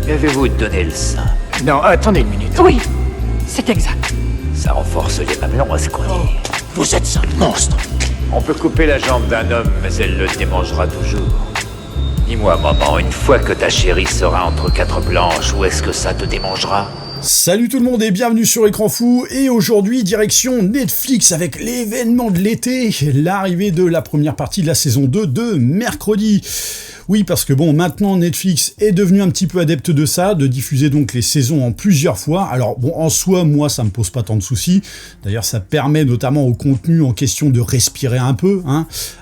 Qu'avez-vous donné le sein? Non, attendez une minute. Oui, c'est exact. Ça renforce les mamelons à ce qu'on dit. Vous êtes un monstre. On peut couper la jambe d'un homme, mais elle le démangera toujours. Dis-moi, maman, une fois que ta chérie sera entre quatre planches, où est-ce que ça te démangera? Salut tout le monde et bienvenue sur Écran Fou, et aujourd'hui direction Netflix avec l'événement de l'été, l'arrivée de la première partie de la saison 2 de mercredi. Oui, parce que bon, maintenant Netflix est devenu un petit peu adepte de ça, de diffuser donc les saisons en plusieurs fois. Alors bon, en soi, moi ça me pose pas tant de soucis, d'ailleurs ça permet notamment au contenu en question de respirer un peu,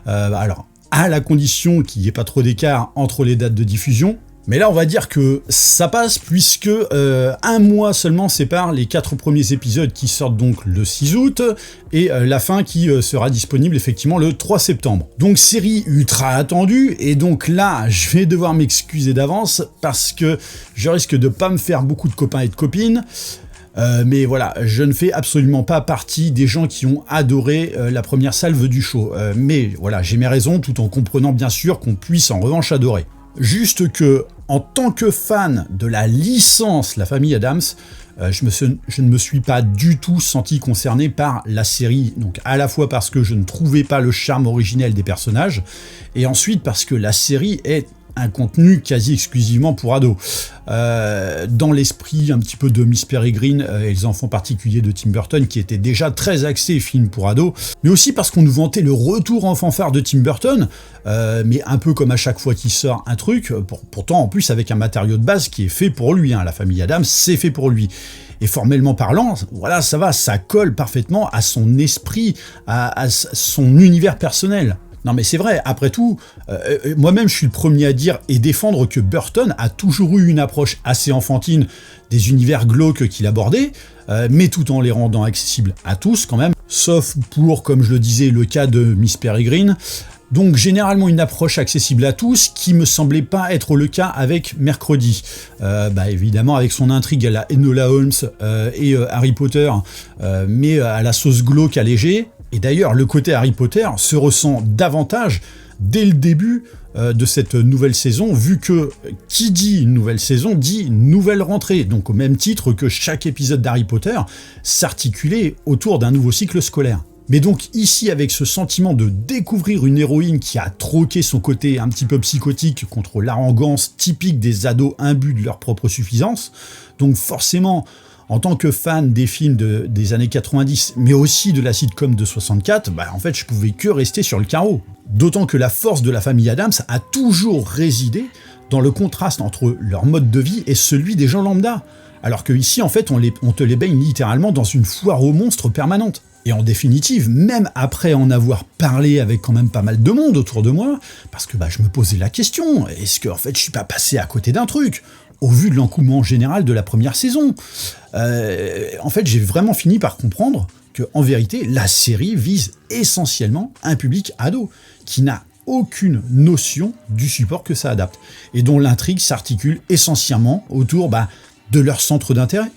alors à la condition qu'il n'y ait pas trop d'écart entre les dates de diffusion. Mais là, on va dire que ça passe puisque un mois seulement sépare les 4 premiers épisodes qui sortent donc le 6 août et la fin qui sera disponible effectivement le 3 septembre. Donc série ultra attendue, et donc là, je vais devoir m'excuser d'avance parce que je risque de pas me faire beaucoup de copains et de copines. Mais voilà, je ne fais absolument pas partie des gens qui ont adoré la première salve du show. Mais voilà, j'ai mes raisons, tout en comprenant bien sûr qu'on puisse en revanche adorer. Juste que, en tant que fan de la licence La Famille Addams, je ne me suis pas du tout senti concerné par la série, donc à la fois parce que je ne trouvais pas le charme originel des personnages, et ensuite parce que la série est un contenu quasi exclusivement pour ados. Dans l'esprit un petit peu de Miss Peregrine et les enfants particuliers de Tim Burton, qui était déjà très axé film pour ados, mais aussi parce qu'on nous vantait le retour en fanfare de Tim Burton, mais un peu comme à chaque fois qu'il sort un truc, pourtant en plus avec un matériau de base qui est fait pour lui, La Famille Addams, c'est fait pour lui. Et formellement parlant, voilà, ça va, ça colle parfaitement à son esprit, à son univers personnel. Non mais c'est vrai, après tout, moi-même je suis le premier à dire et défendre que Burton a toujours eu une approche assez enfantine des univers glauques qu'il abordait, mais tout en les rendant accessibles à tous quand même, sauf pour, comme je le disais, le cas de Miss Peregrine. Donc généralement une approche accessible à tous, qui me semblait pas être le cas avec Mercredi. Évidemment avec son intrigue à la Enola Holmes et Harry Potter, mais à la sauce glauque allégée. Et d'ailleurs, le côté Harry Potter se ressent davantage dès le début de cette nouvelle saison, vu que qui dit une nouvelle saison dit nouvelle rentrée, donc au même titre que chaque épisode d'Harry Potter s'articulait autour d'un nouveau cycle scolaire. Mais donc ici, avec ce sentiment de découvrir une héroïne qui a troqué son côté un petit peu psychotique contre l'arrogance typique des ados imbus de leur propre suffisance, donc forcément, en tant que fan des films des années 90, mais aussi de la sitcom de 64, en fait, je pouvais que rester sur le carreau. D'autant que la force de La Famille Addams a toujours résidé dans le contraste entre leur mode de vie et celui des gens lambda. Alors que ici, en fait, on te les baigne littéralement dans une foire aux monstres permanente. Et en définitive, même après en avoir parlé avec quand même pas mal de monde autour de moi, parce que je me posais la question, est-ce que en fait je suis pas passé à côté d'un truc ? Au vu de l'engouement général de la première saison. En fait, j'ai vraiment fini par comprendre que, en vérité, la série vise essentiellement un public ado, qui n'a aucune notion du support que ça adapte, et dont l'intrigue s'articule essentiellement autour de leur centre d'intérêt.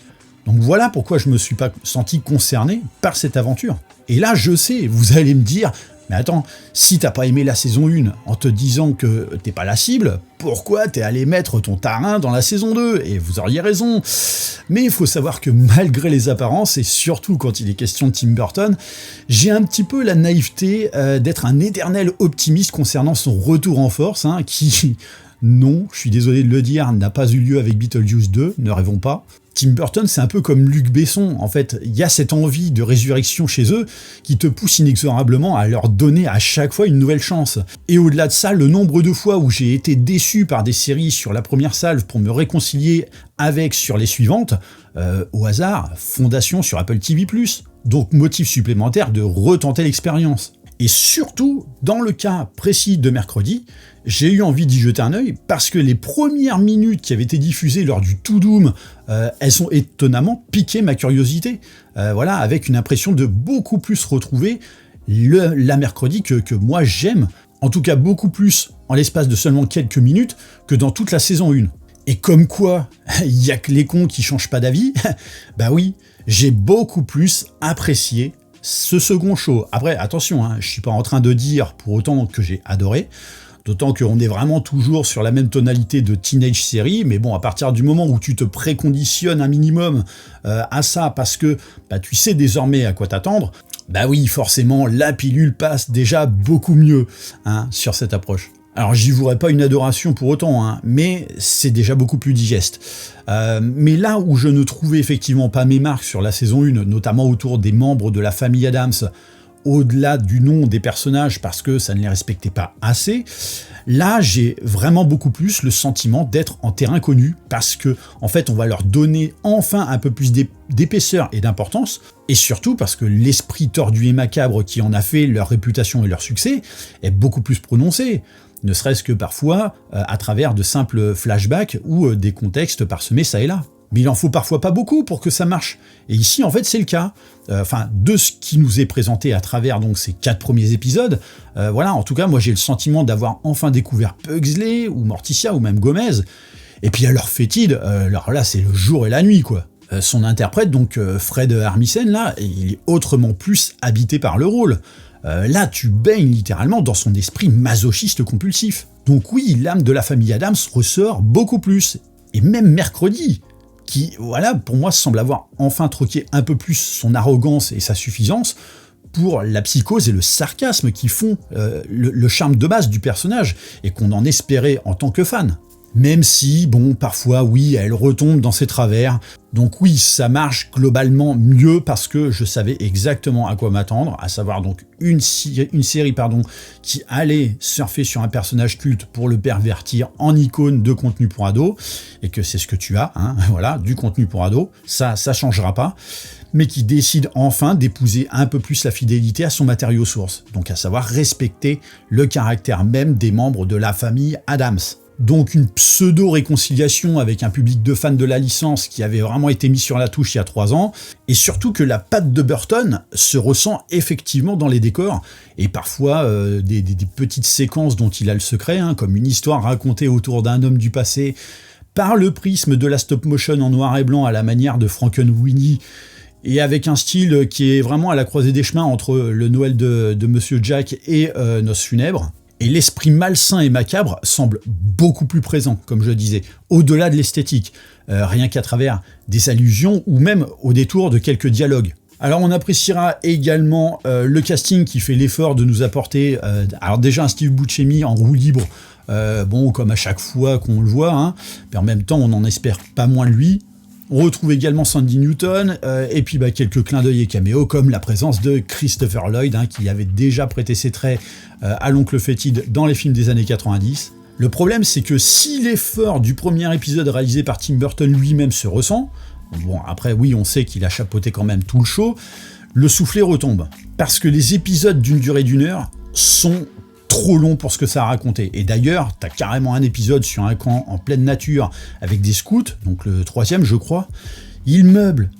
Donc voilà pourquoi je me suis pas senti concerné par cette aventure. Et là, je sais, vous allez me dire, mais attends, si t'as pas aimé la saison 1 en te disant que t'es pas la cible, pourquoi t'es allé mettre ton tarin dans la saison 2 ? Et vous auriez raison. Mais il faut savoir que malgré les apparences, et surtout quand il est question de Tim Burton, j'ai un petit peu la naïveté d'être un éternel optimiste concernant son retour en force, qui, non, je suis désolé de le dire, n'a pas eu lieu avec Beetlejuice 2, ne rêvons pas. Tim Burton, c'est un peu comme Luc Besson, en fait, il y a cette envie de résurrection chez eux qui te pousse inexorablement à leur donner à chaque fois une nouvelle chance. Et au-delà de ça, le nombre de fois où j'ai été déçu par des séries sur la première salve pour me réconcilier avec sur les suivantes, au hasard, Fondation sur Apple TV+, donc motif supplémentaire de retenter l'expérience. Et surtout, dans le cas précis de Mercredi, j'ai eu envie d'y jeter un œil parce que les premières minutes qui avaient été diffusées lors du To Doom, elles ont étonnamment piqué ma curiosité. Avec une impression de beaucoup plus retrouver la Mercredi que moi j'aime, en tout cas beaucoup plus en l'espace de seulement quelques minutes que dans toute la saison 1. Et comme quoi, il y a que les cons qui changent pas d'avis, oui, j'ai beaucoup plus apprécié ce second show. Après, attention, je suis pas en train de dire pour autant que j'ai adoré, D'autant qu'on est vraiment toujours sur la même tonalité de teenage série, mais bon, à partir du moment où tu te préconditionnes un minimum à ça, parce que tu sais désormais à quoi t'attendre, bah oui, forcément, la pilule passe déjà beaucoup mieux sur cette approche. Alors, j'y vouerai pas une adoration pour autant, mais c'est déjà beaucoup plus digeste. Mais là où je ne trouvais effectivement pas mes marques sur la saison 1, notamment autour des membres de la famille Addams, au-delà du nom des personnages parce que ça ne les respectait pas assez, là j'ai vraiment beaucoup plus le sentiment d'être en terrain connu parce que en fait on va leur donner enfin un peu plus d'épaisseur et d'importance, et surtout parce que l'esprit tordu et macabre qui en a fait leur réputation et leur succès est beaucoup plus prononcé, ne serait-ce que parfois à travers de simples flashbacks ou des contextes parsemés ça et là. Mais il en faut parfois pas beaucoup pour que ça marche. Et ici, en fait, c'est le cas. De ce qui nous est présenté à travers donc ces 4 premiers épisodes, voilà, en tout cas, moi j'ai le sentiment d'avoir enfin découvert Pugsley, ou Morticia, ou même Gomez. Et puis alors Fétide, alors là, c'est le jour et la nuit, quoi. Son interprète, donc Fred Armisen, là, il est autrement plus habité par le rôle. Là, tu baignes littéralement dans son esprit masochiste compulsif. Donc oui, l'âme de la famille Addams ressort beaucoup plus. Et même mercredi, qui, voilà, pour moi, semble avoir enfin troqué un peu plus son arrogance et sa suffisance pour la psychose et le sarcasme qui font le charme de base du personnage, et qu'on en espérait en tant que fan. Même si, bon, parfois, oui, elle retombe dans ses travers. Donc oui, ça marche globalement mieux parce que je savais exactement à quoi m'attendre, à savoir donc une série qui allait surfer sur un personnage culte pour le pervertir en icône de contenu pour ados, et que c'est ce que tu as, voilà, du contenu pour ados, ça changera pas, mais qui décide enfin d'épouser un peu plus la fidélité à son matériau source, donc à savoir respecter le caractère même des membres de la famille Addams. Donc une pseudo-réconciliation avec un public de fans de la licence qui avait vraiment été mis sur la touche il y a 3 ans, et surtout que la patte de Burton se ressent effectivement dans les décors, et parfois des petites séquences dont il a le secret, comme une histoire racontée autour d'un homme du passé par le prisme de la stop-motion en noir et blanc à la manière de Frankenweenie, et avec un style qui est vraiment à la croisée des chemins entre le Noël de Monsieur Jack et Noces funèbres. Et l'esprit malsain et macabre semble beaucoup plus présent, comme je disais, au-delà de l'esthétique, rien qu'à travers des allusions ou même au détour de quelques dialogues. Alors on appréciera également le casting qui fait l'effort de nous apporter, alors déjà un Steve Buscemi en roue libre, bon comme à chaque fois qu'on le voit, mais en même temps on n'en espère pas moins de lui. On retrouve également Sandy Newton, et puis quelques clins d'œil et caméos, comme la présence de Christopher Lloyd, qui avait déjà prêté ses traits à l'oncle Fétide dans les films des années 90. Le problème, c'est que si l'effort du premier épisode réalisé par Tim Burton lui-même se ressent, bon après oui, on sait qu'il a chapeauté quand même tout le show, le soufflet retombe. Parce que les épisodes d'une durée d'1 heure sont trop long pour ce que ça a raconté. Et d'ailleurs, t'as carrément un épisode sur un camp en pleine nature avec des scouts, donc le 3e je crois. Il meuble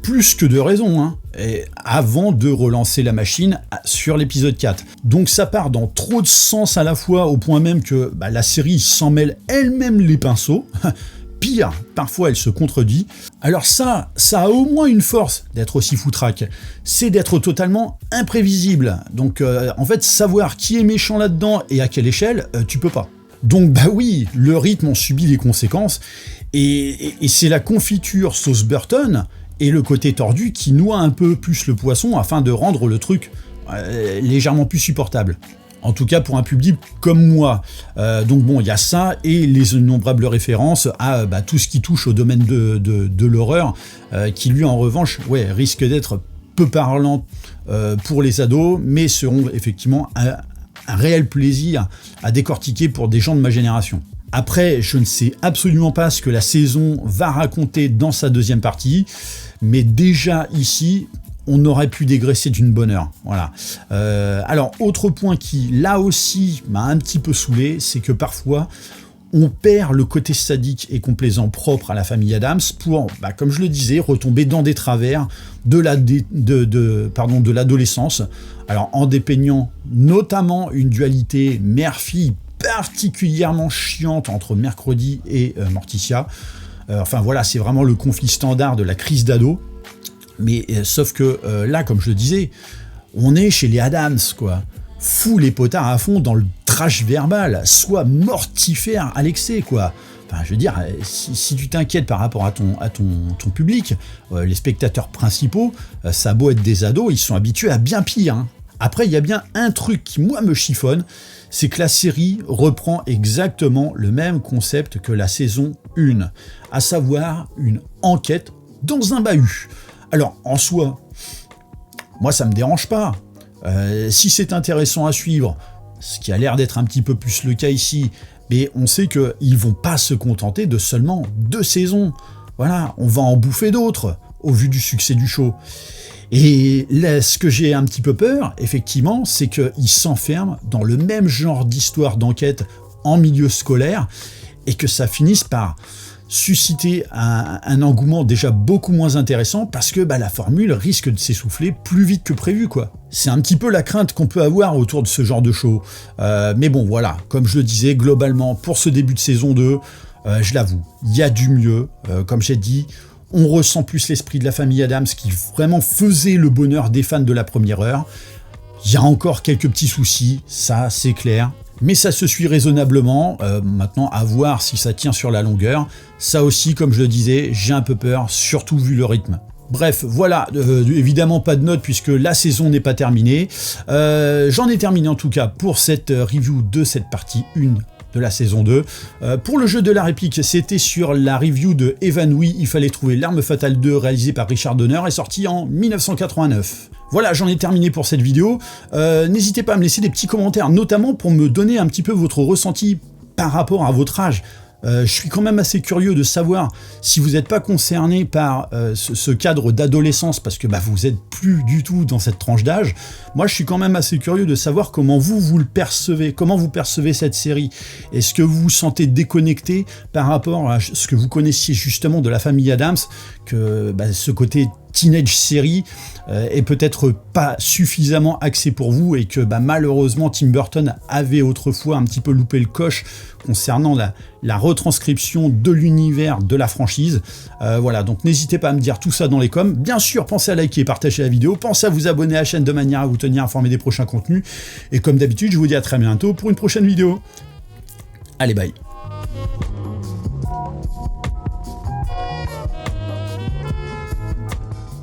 plus que de raison, et avant de relancer la machine sur l'épisode 4. Donc ça part dans trop de sens à la fois, au point même que la série s'en mêle elle-même les pinceaux. Pire, parfois elle se contredit. Alors ça a au moins une force d'être aussi foutraque, c'est d'être totalement imprévisible. Donc en fait, savoir qui est méchant là-dedans et à quelle échelle, tu peux pas. Donc oui, le rythme en subit les conséquences, et c'est la confiture sauce Burton et le côté tordu qui noie un peu plus le poisson afin de rendre le truc légèrement plus supportable. En tout cas pour un public comme moi. Donc bon, il y a ça et les innombrables références à tout ce qui touche au domaine de l'horreur, qui lui en revanche risque d'être peu parlant pour les ados, mais seront effectivement un réel plaisir à décortiquer pour des gens de ma génération. Après, je ne sais absolument pas ce que la saison va raconter dans sa deuxième partie, mais déjà ici, on aurait pu dégraisser d'une bonne heure. Voilà. Alors, autre point qui, là aussi, m'a un petit peu saoulé, c'est que parfois, on perd le côté sadique et complaisant propre à la famille Addams pour, comme je le disais, retomber dans des travers de l'adolescence. Alors, en dépeignant notamment une dualité mère-fille particulièrement chiante entre Mercredi et Morticia. Enfin voilà, c'est vraiment le conflit standard de la crise d'ado. Mais sauf que là, comme je le disais, on est chez les Addams, quoi. fous les potards à fond dans le trash verbal, soit mortifère à l'excès, quoi. Enfin, je veux dire, si tu t'inquiètes par rapport à ton public, les spectateurs principaux, ça a beau être des ados, ils sont habitués à bien pire. Hein. Après, il y a bien un truc qui, moi, me chiffonne, c'est que la série reprend exactement le même concept que la saison 1, à savoir une enquête dans un bahut. Alors, en soi, moi, ça me dérange pas. Si c'est intéressant à suivre, ce qui a l'air d'être un petit peu plus le cas ici, mais on sait qu'ils vont pas se contenter de seulement 2 saisons. Voilà, on va en bouffer d'autres, au vu du succès du show. Et là, ce que j'ai un petit peu peur, effectivement, c'est qu'ils s'enferment dans le même genre d'histoire d'enquête en milieu scolaire, et que ça finisse par susciter un engouement déjà beaucoup moins intéressant parce que la formule risque de s'essouffler plus vite que prévu, quoi. C'est un petit peu la crainte qu'on peut avoir autour de ce genre de show. Mais bon, voilà, comme je le disais, globalement, pour ce début de saison 2, je l'avoue, il y a du mieux. Comme j'ai dit, on ressent plus l'esprit de la famille Addams qui vraiment faisait le bonheur des fans de la première heure. Il y a encore quelques petits soucis, ça c'est clair. Mais ça se suit raisonnablement, maintenant à voir si ça tient sur la longueur. Ça aussi, comme je le disais, j'ai un peu peur, surtout vu le rythme. Bref, voilà, évidemment pas de notes puisque la saison n'est pas terminée. J'en ai terminé en tout cas pour cette review de cette partie 1 de la saison 2. Pour le jeu de la réplique, c'était sur la review de Évanoui, il fallait trouver l'arme fatale 2 réalisé par Richard Donner et sorti en 1989. Voilà, j'en ai terminé pour cette vidéo. N'hésitez pas à me laisser des petits commentaires, notamment pour me donner un petit peu votre ressenti par rapport à votre âge. Je suis quand même assez curieux de savoir si vous n'êtes pas concerné par ce cadre d'adolescence, parce que vous n'êtes plus du tout dans cette tranche d'âge. Moi, je suis quand même assez curieux de savoir comment vous le percevez, comment vous percevez cette série. Est-ce que vous vous sentez déconnecté par rapport à ce que vous connaissiez justement de la famille Addams, que ce côté teenage série est peut-être pas suffisamment axé pour vous et que malheureusement Tim Burton avait autrefois un petit peu loupé le coche concernant la retranscription de l'univers de la franchise. Voilà, donc n'hésitez pas à me dire tout ça dans les coms. Bien sûr, pensez à liker et partager la vidéo, pensez à vous abonner à la chaîne de manière à vous tenir informé des prochains contenus. Et comme d'habitude, je vous dis à très bientôt pour une prochaine vidéo. Allez, bye.